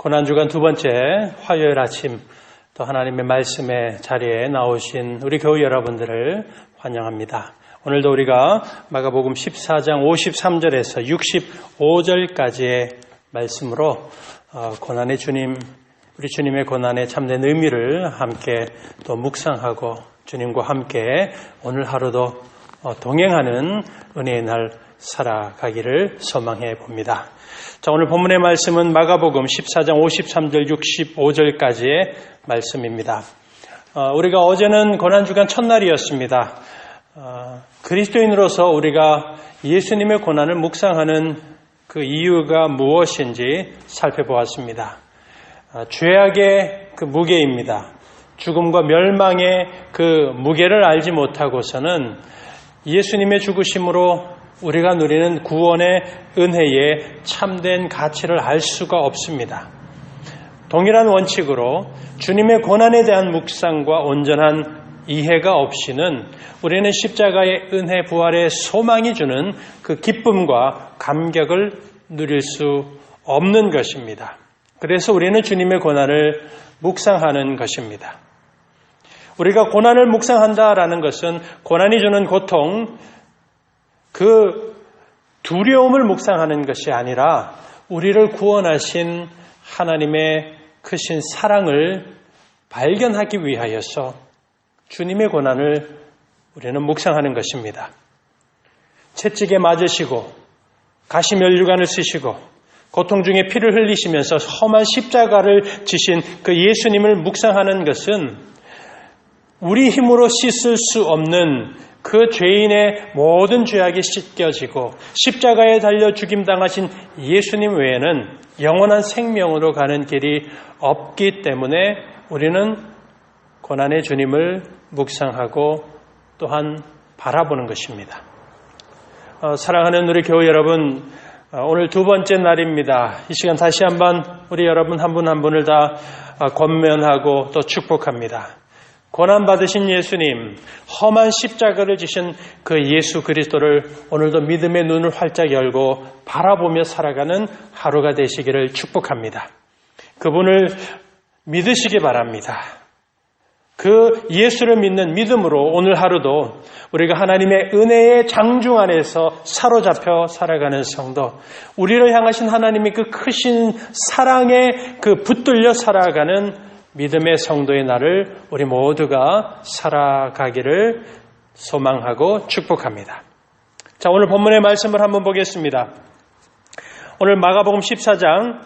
고난주간 두 번째 화요일 아침 또 하나님의 말씀의 자리에 나오신 우리 교우 여러분들을 환영합니다. 오늘도 우리가 마가복음 14장 53절에서 65절까지의 말씀으로 고난의 주님, 우리 주님의 고난의 참된 의미를 함께 또 묵상하고 주님과 함께 오늘 하루도 동행하는 은혜의 날 살아가기를 소망해 봅니다. 자, 오늘 본문의 말씀은 마가복음 14장 53절 65절까지의 말씀입니다. 우리가 어제는 고난주간 첫날이었습니다. 그리스도인으로서 우리가 예수님의 고난을 묵상하는 그 이유가 무엇인지 살펴보았습니다. 죄악의 그 무게입니다. 죽음과 멸망의 그 무게를 알지 못하고서는 예수님의 죽으심으로 우리가 누리는 구원의 은혜의 참된 가치를 알 수가 없습니다. 동일한 원칙으로 주님의 고난에 대한 묵상과 온전한 이해가 없이는 우리는 십자가의 은혜 부활의 소망이 주는 그 기쁨과 감격을 누릴 수 없는 것입니다. 그래서 우리는 주님의 고난을 묵상하는 것입니다. 우리가 고난을 묵상한다라는 것은 고난이 주는 고통, 그 두려움을 묵상하는 것이 아니라 우리를 구원하신 하나님의 크신 사랑을 발견하기 위하여서 주님의 고난을 우리는 묵상하는 것입니다. 채찍에 맞으시고 가시면류관을 쓰시고 고통 중에 피를 흘리시면서 험한 십자가를 지신 그 예수님을 묵상하는 것은 우리 힘으로 씻을 수 없는 그 죄인의 모든 죄악이 씻겨지고 십자가에 달려 죽임당하신 예수님 외에는 영원한 생명으로 가는 길이 없기 때문에 우리는 고난의 주님을 묵상하고 또한 바라보는 것입니다. 사랑하는 우리 교회 여러분, 오늘 두 번째 날입니다. 이 시간 다시 한번 우리 여러분 한 분 한 분을 다 권면하고 또 축복합니다. 고난받으신 예수님, 험한 십자가를 지신 그 예수 그리스도를 오늘도 믿음의 눈을 활짝 열고 바라보며 살아가는 하루가 되시기를 축복합니다. 그분을 믿으시기 바랍니다. 그 예수를 믿는 믿음으로 오늘 하루도 우리가 하나님의 은혜의 장중 안에서 사로잡혀 살아가는 성도, 우리를 향하신 하나님의 그 크신 사랑에 그 붙들려 살아가는 믿음의 성도의 날을 우리 모두가 살아가기를 소망하고 축복합니다. 자, 오늘 본문의 말씀을 한번 보겠습니다. 오늘 마가복음 14장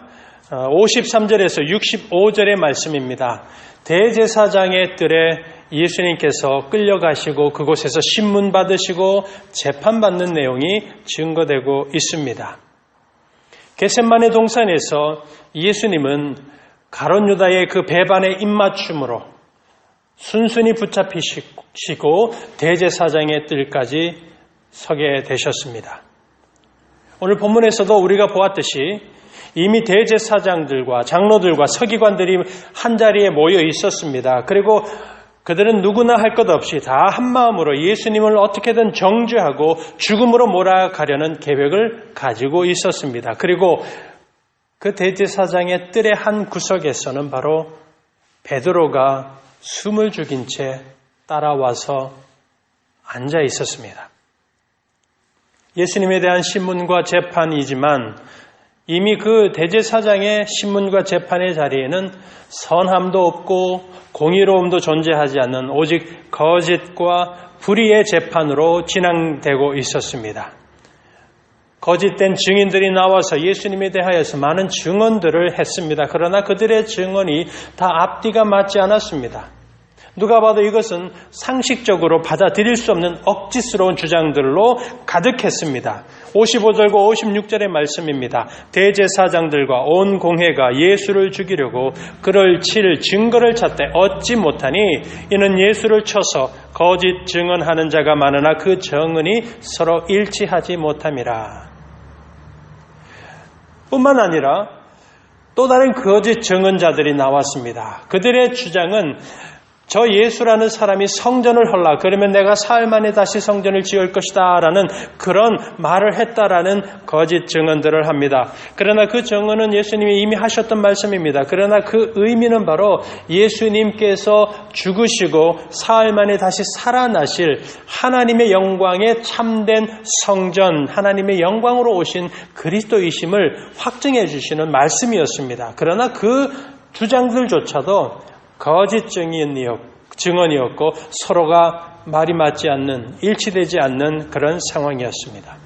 53절에서 65절의 말씀입니다. 대제사장의 뜰에 예수님께서 끌려가시고 그곳에서 신문 받으시고 재판받는 내용이 증거되고 있습니다. 겟세마네 동산에서 예수님은 가룟 유다의 그 배반의 입맞춤으로 순순히 붙잡히시고 대제사장의 뜰까지 서게 되셨습니다. 오늘 본문에서도 우리가 보았듯이 이미 대제사장들과 장로들과 서기관들이 한자리에 모여 있었습니다. 그리고 그들은 누구나 할 것 없이 다 한마음으로 예수님을 어떻게든 정죄하고 죽음으로 몰아가려는 계획을 가지고 있었습니다. 그리고 그 대제사장의 뜰의 한 구석에서는 바로 베드로가 숨을 죽인 채 따라와서 앉아 있었습니다. 예수님에 대한 신문과 재판이지만 이미 그 대제사장의 신문과 재판의 자리에는 선함도 없고 공의로움도 존재하지 않는 오직 거짓과 불의의 재판으로 진행되고 있었습니다. 거짓된 증인들이 나와서 예수님에 대하여서 많은 증언들을 했습니다. 그러나 그들의 증언이 다 앞뒤가 맞지 않았습니다. 누가 봐도 이것은 상식적으로 받아들일 수 없는 억지스러운 주장들로 가득했습니다. 55절과 56절의 말씀입니다. 대제사장들과 온 공회가 예수를 죽이려고 그를 칠 증거를 찾되 얻지 못하니 이는 예수를 쳐서 거짓 증언하는 자가 많으나 그 증언이 서로 일치하지 못함이라. 뿐만 아니라 또 다른 거짓 증언자들이 나왔습니다. 그들의 주장은 저 예수라는 사람이 성전을 헐라 그러면 내가 사흘 만에 다시 성전을 지을 것이다 라는 그런 말을 했다라는 거짓 증언들을 합니다. 그러나 그 증언은 예수님이 이미 하셨던 말씀입니다. 그러나 그 의미는 바로 예수님께서 죽으시고 사흘 만에 다시 살아나실 하나님의 영광의 참된 성전, 하나님의 영광으로 오신 그리스도이심을 확증해 주시는 말씀이었습니다. 그러나 그 주장들조차도 거짓 증언이었고 서로가 말이 맞지 않는, 일치되지 않는 그런 상황이었습니다.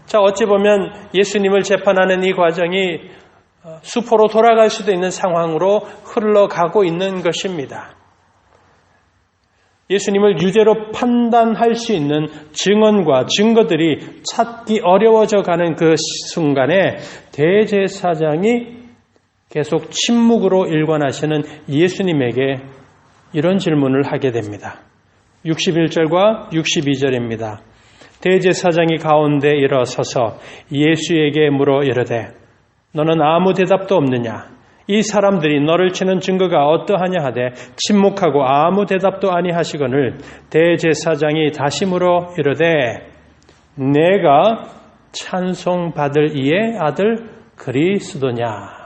자, 어찌 보면 예수님을 재판하는 이 과정이 수포로 돌아갈 수도 있는 상황으로 흘러가고 있는 것입니다. 예수님을 유죄로 판단할 수 있는 증언과 증거들이 찾기 어려워져 가는 그 순간에 대제사장이 계속 침묵으로 일관하시는 예수님에게 이런 질문을 하게 됩니다. 61절과 62절입니다. 대제사장이 가운데 일어서서 예수에게 물어 이르되 너는 아무 대답도 없느냐? 이 사람들이 너를 치는 증거가 어떠하냐 하되 침묵하고 아무 대답도 아니하시거늘 대제사장이 다시 물어 이르되 내가 찬송받을 이의 아들 그리스도냐?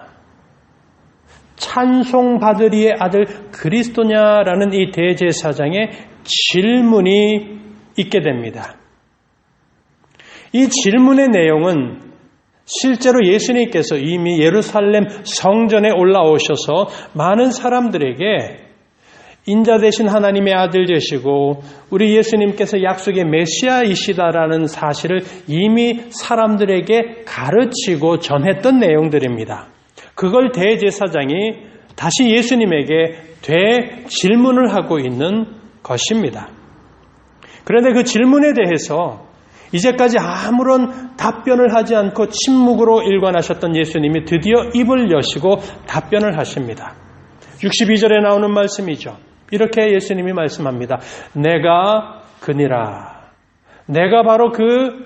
찬송받을 이의 아들 그리스도냐라는 이 대제사장의 질문이 있게 됩니다. 이 질문의 내용은 실제로 예수님께서 이미 예루살렘 성전에 올라오셔서 많은 사람들에게 인자 되신 하나님의 아들 되시고 우리 예수님께서 약속의 메시아이시다라는 사실을 이미 사람들에게 가르치고 전했던 내용들입니다. 그걸 대제사장이 다시 예수님에게 되질문을 하고 있는 것입니다. 그런데 그 질문에 대해서 이제까지 아무런 답변을 하지 않고 침묵으로 일관하셨던 예수님이 드디어 입을 여시고 답변을 하십니다. 62절에 나오는 말씀이죠. 이렇게 예수님이 말씀합니다. 내가 그니라. 내가 바로 그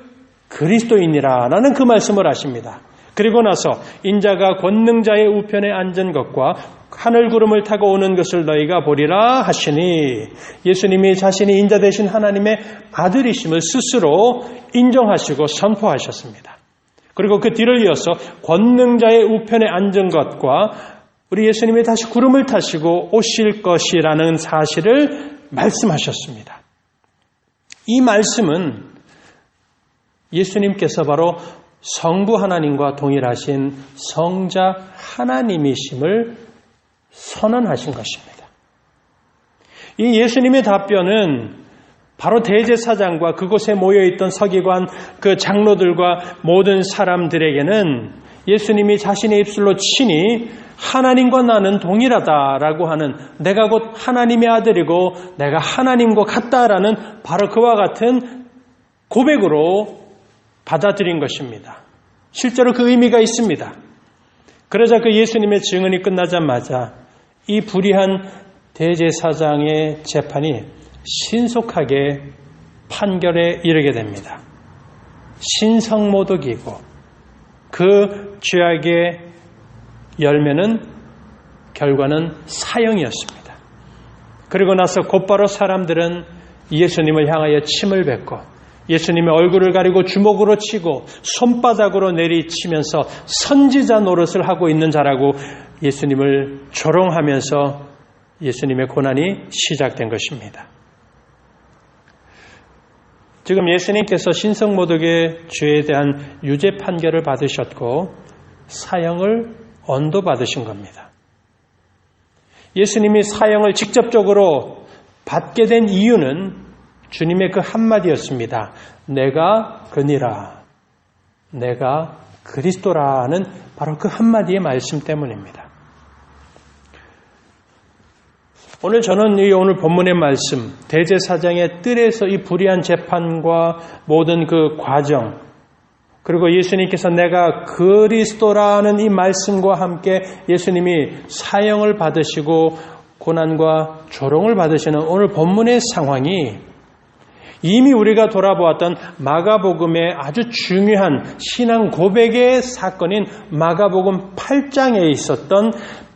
그리스도이니라 라는 그 말씀을 하십니다. 그리고 나서 인자가 권능자의 우편에 앉은 것과 하늘 구름을 타고 오는 것을 너희가 보리라 하시니 예수님이 자신이 인자 되신 하나님의 아들이심을 스스로 인정하시고 선포하셨습니다. 그리고 그 뒤를 이어서 권능자의 우편에 앉은 것과 우리 예수님이 다시 구름을 타시고 오실 것이라는 사실을 말씀하셨습니다. 이 말씀은 예수님께서 바로 성부 하나님과 동일하신 성자 하나님이심을 선언하신 것입니다. 이 예수님의 답변은 바로 대제사장과 그곳에 모여있던 서기관, 그 장로들과 모든 사람들에게는 예수님이 자신의 입술로 친히 하나님과 나는 동일하다라고 하는 내가 곧 하나님의 아들이고 내가 하나님과 같다라는 바로 그와 같은 고백으로 받아들인 것입니다. 실제로 그 의미가 있습니다. 그러자 그 예수님의 증언이 끝나자마자 이 불의한 대제사장의 재판이 신속하게 판결에 이르게 됩니다. 신성모독이고 그 죄악의 열매는 결과는 사형이었습니다. 그리고 나서 곧바로 사람들은 예수님을 향하여 침을 뱉고 예수님의 얼굴을 가리고 주먹으로 치고 손바닥으로 내리치면서 선지자 노릇을 하고 있는 자라고 예수님을 조롱하면서 예수님의 고난이 시작된 것입니다. 지금 예수님께서 신성모독의 죄에 대한 유죄 판결을 받으셨고 사형을 언도받으신 겁니다. 예수님이 사형을 직접적으로 받게 된 이유는 주님의 그 한마디였습니다. 내가 그니라. 내가 그리스도라는 바로 그 한마디의 말씀 때문입니다. 오늘 저는 이 오늘 본문의 말씀, 대제사장의 뜰에서 이 불의한 재판과 모든 그 과정, 그리고 예수님께서 내가 그리스도라는 이 말씀과 함께 예수님이 사형을 받으시고 고난과 조롱을 받으시는 오늘 본문의 상황이 이미 우리가 돌아보았던 마가복음의 아주 중요한 신앙 고백의 사건인 마가복음 8장에 있었던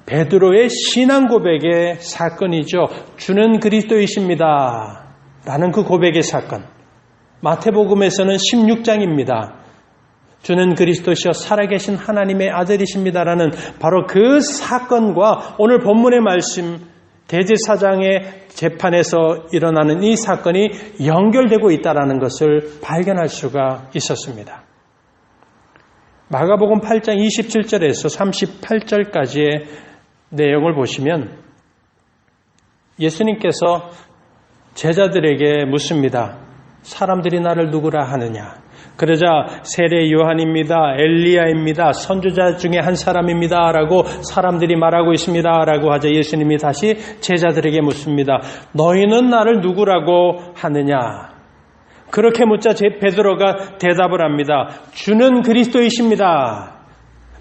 베드로의 신앙 고백의 사건이죠. 주는 그리스도이십니다 라는 그 고백의 사건. 마태복음에서는 16장입니다. 주는 그리스도시여 살아계신 하나님의 아들이십니다라는 바로 그 사건과 오늘 본문의 말씀 대제사장의 재판에서 일어나는 이 사건이 연결되고 있다는 것을 발견할 수가 있었습니다. 마가복음 8장 27절에서 38절까지의 내용을 보시면 예수님께서 제자들에게 묻습니다. 사람들이 나를 누구라 하느냐? 그러자 세례 요한입니다. 엘리야입니다. 선지자 중에 한 사람입니다. 라고 사람들이 말하고 있습니다. 라고 하자 예수님이 다시 제자들에게 묻습니다. 너희는 나를 누구라고 하느냐? 그렇게 묻자 베드로가 대답을 합니다. 주는 그리스도이십니다.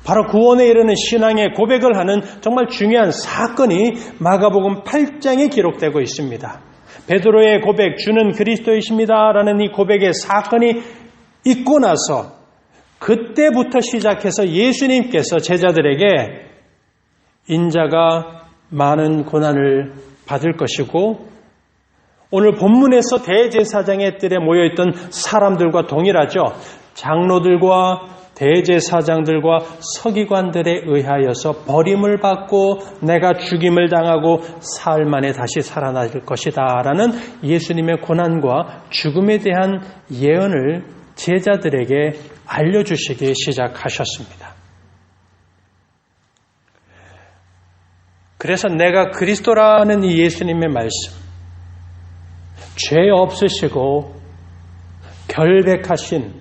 바로 구원에 이르는 신앙의 고백을 하는 정말 중요한 사건이 마가복음 8장에 기록되고 있습니다. 베드로의 고백, 주는 그리스도이십니다. 라는 이 고백의 사건이 있고 나서 그때부터 시작해서 예수님께서 제자들에게 인자가 많은 고난을 받을 것이고 오늘 본문에서 대제사장의 뜰에 모여있던 사람들과 동일하죠. 장로들과 대제사장들과 서기관들에 의하여서 버림을 받고 내가 죽임을 당하고 사흘 만에 다시 살아날 것이다 라는 예수님의 고난과 죽음에 대한 예언을 제자들에게 알려주시기 시작하셨습니다. 그래서 내가 그리스도라는 이 예수님의 말씀, 죄 없으시고 결백하신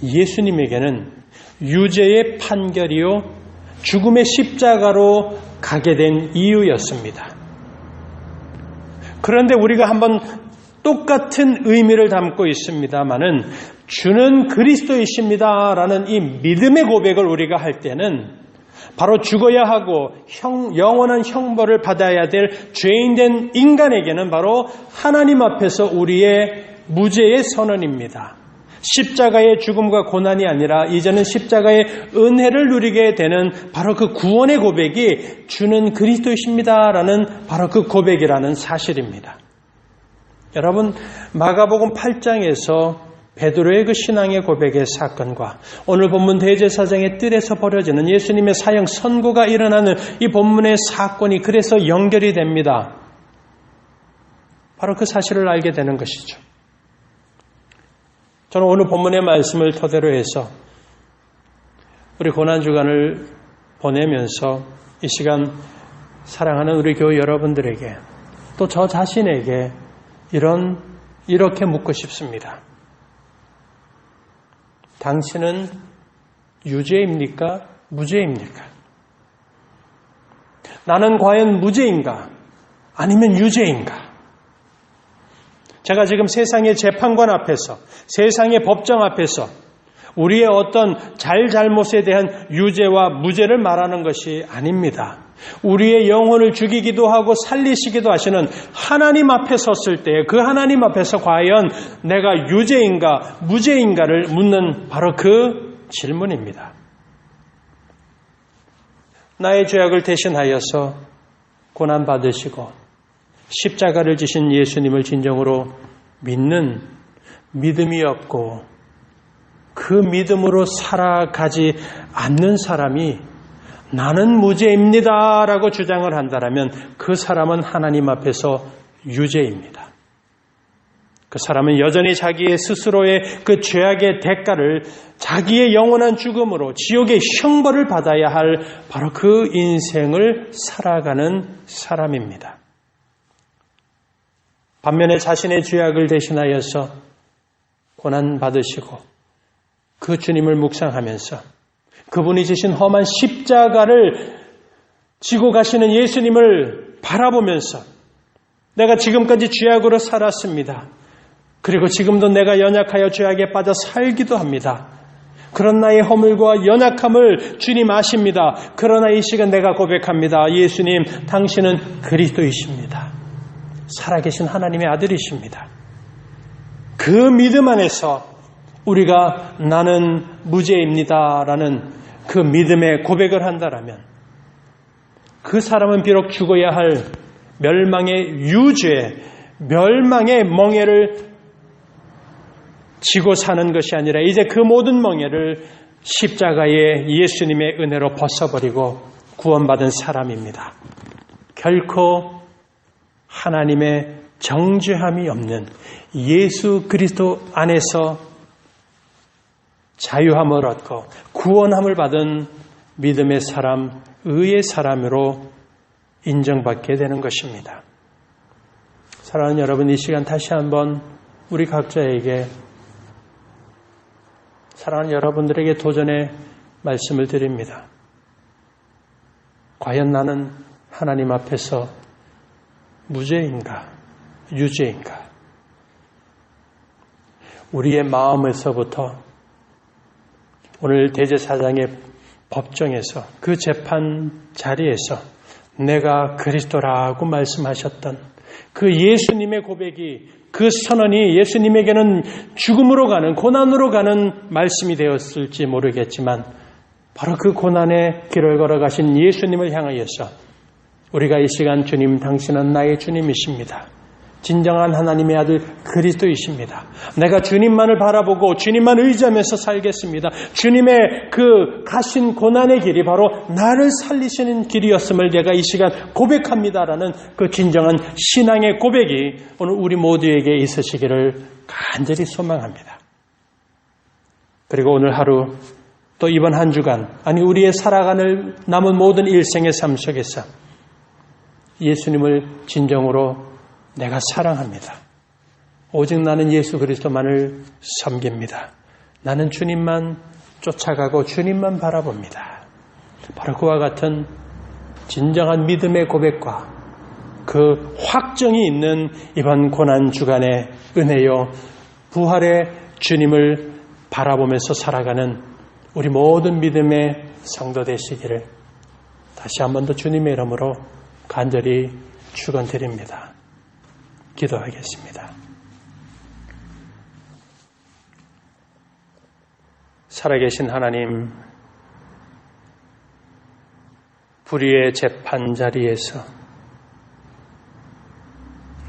예수님에게는 유죄의 판결이요 죽음의 십자가로 가게 된 이유였습니다. 그런데 우리가 한번 똑같은 의미를 담고 있습니다마는 주는 그리스도이십니다 라는 이 믿음의 고백을 우리가 할 때는 바로 죽어야 하고 영원한 형벌을 받아야 될 죄인된 인간에게는 바로 하나님 앞에서 우리의 무죄의 선언입니다. 십자가의 죽음과 고난이 아니라 이제는 십자가의 은혜를 누리게 되는 바로 그 구원의 고백이 주는 그리스도이십니다라는 바로 그 고백이라는 사실입니다. 여러분, 마가복음 8장에서 베드로의 그 신앙의 고백의 사건과 오늘 본문 대제사장의 뜰에서 벌어지는 예수님의 사형 선고가 일어나는 이 본문의 사건이 그래서 연결이 됩니다. 바로 그 사실을 알게 되는 것이죠. 저는 오늘 본문의 말씀을 토대로 해서 우리 고난주간을 보내면서 이 시간 사랑하는 우리 교회 여러분들에게 또 저 자신에게 이렇게 묻고 싶습니다. 당신은 유죄입니까? 무죄입니까? 나는 과연 무죄인가? 아니면 유죄인가? 제가 지금 세상의 재판관 앞에서, 세상의 법정 앞에서 우리의 어떤 잘못에 대한 유죄와 무죄를 말하는 것이 아닙니다. 우리의 영혼을 죽이기도 하고 살리시기도 하시는 하나님 앞에 섰을 때 그 하나님 앞에서 과연 내가 유죄인가 무죄인가를 묻는 바로 그 질문입니다. 나의 죄악을 대신하여서 고난받으시고 십자가를 지신 예수님을 진정으로 믿는 믿음이 없고 그 믿음으로 살아가지 않는 사람이 나는 무죄입니다 라고 주장을 한다면 그 사람은 하나님 앞에서 유죄입니다. 그 사람은 여전히 자기의 스스로의 그 죄악의 대가를 자기의 영원한 죽음으로 지옥의 형벌을 받아야 할 바로 그 인생을 살아가는 사람입니다. 반면에 자신의 죄악을 대신하여서 고난받으시고 그 주님을 묵상하면서 그분이 지신 험한 십자가를 지고 가시는 예수님을 바라보면서 내가 지금까지 죄악으로 살았습니다. 그리고 지금도 내가 연약하여 죄악에 빠져 살기도 합니다. 그런 나의 허물과 연약함을 주님 아십니다. 그러나 이 시간 내가 고백합니다. 예수님, 당신은 그리스도이십니다. 살아계신 하나님의 아들이십니다. 그 믿음 안에서 우리가 나는 무죄입니다라는 그 믿음의 고백을 한다라면 그 사람은 비록 죽어야 할 멸망의 유죄, 멸망의 멍에를 지고 사는 것이 아니라 이제 그 모든 멍에를 십자가의 예수님의 은혜로 벗어버리고 구원받은 사람입니다. 결코 하나님의 정죄함이 없는 예수 그리스도 안에서 자유함을 얻고 구원함을 받은 믿음의 사람, 의의 사람으로 인정받게 되는 것입니다. 사랑하는 여러분, 이 시간 다시 한번 우리 각자에게, 사랑하는 여러분들에게 도전의 말씀을 드립니다. 과연 나는 하나님 앞에서 무죄인가, 유죄인가? 우리의 마음에서부터 오늘 대제사장의 법정에서, 그 재판 자리에서 내가 그리스도라고 말씀하셨던 그 예수님의 고백이, 그 선언이 예수님에게는 죽음으로 가는, 고난으로 가는 말씀이 되었을지 모르겠지만 바로 그 고난의 길을 걸어가신 예수님을 향하여서 우리가 이 시간, 주님, 당신은 나의 주님이십니다. 진정한 하나님의 아들 그리스도이십니다. 내가 주님만을 바라보고 주님만 의지하면서 살겠습니다. 주님의 그 가신 고난의 길이 바로 나를 살리시는 길이었음을 내가 이 시간 고백합니다라는 그 진정한 신앙의 고백이 오늘 우리 모두에게 있으시기를 간절히 소망합니다. 그리고 오늘 하루, 또 이번 한 주간, 아니 우리의 살아가는 남은 모든 일생의 삶 속에서 예수님을 진정으로 내가 사랑합니다. 오직 나는 예수 그리스도만을 섬깁니다. 나는 주님만 쫓아가고 주님만 바라봅니다. 바로 그와 같은 진정한 믿음의 고백과 그 확정이 있는 이번 고난 주간의 은혜요, 부활의 주님을 바라보면서 살아가는 우리 모든 믿음의 성도 되시기를 다시 한 번 더 주님의 이름으로 간절히 축원드립니다. 기도하겠습니다. 살아계신 하나님, 불의의 재판 자리에서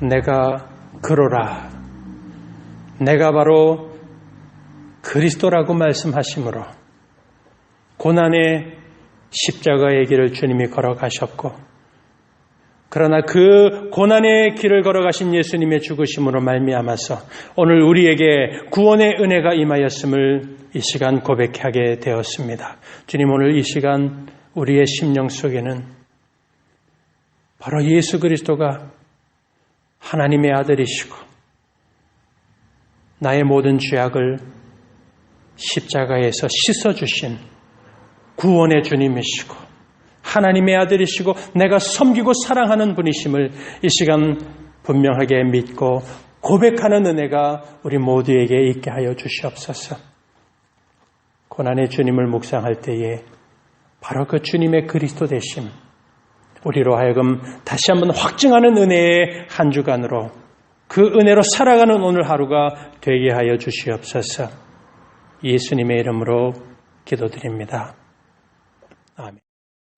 내가 그로라, 내가 바로 그리스도라고 말씀하심으로 고난의 십자가의 길을 주님이 걸어가셨고, 그러나 그 고난의 길을 걸어가신 예수님의 죽으심으로 말미암아서 오늘 우리에게 구원의 은혜가 임하였음을 이 시간 고백하게 되었습니다. 주님, 오늘 이 시간 우리의 심령 속에는 바로 예수 그리스도가 하나님의 아들이시고 나의 모든 죄악을 십자가에서 씻어주신 구원의 주님이시고 하나님의 아들이시고 내가 섬기고 사랑하는 분이심을 이 시간 분명하게 믿고 고백하는 은혜가 우리 모두에게 있게 하여 주시옵소서. 고난의 주님을 묵상할 때에 바로 그 주님의 그리스도 되심, 우리로 하여금 다시 한번 확증하는 은혜의 한 주간으로 그 은혜로 살아가는 오늘 하루가 되게 하여 주시옵소서. 예수님의 이름으로 기도드립니다. 아멘.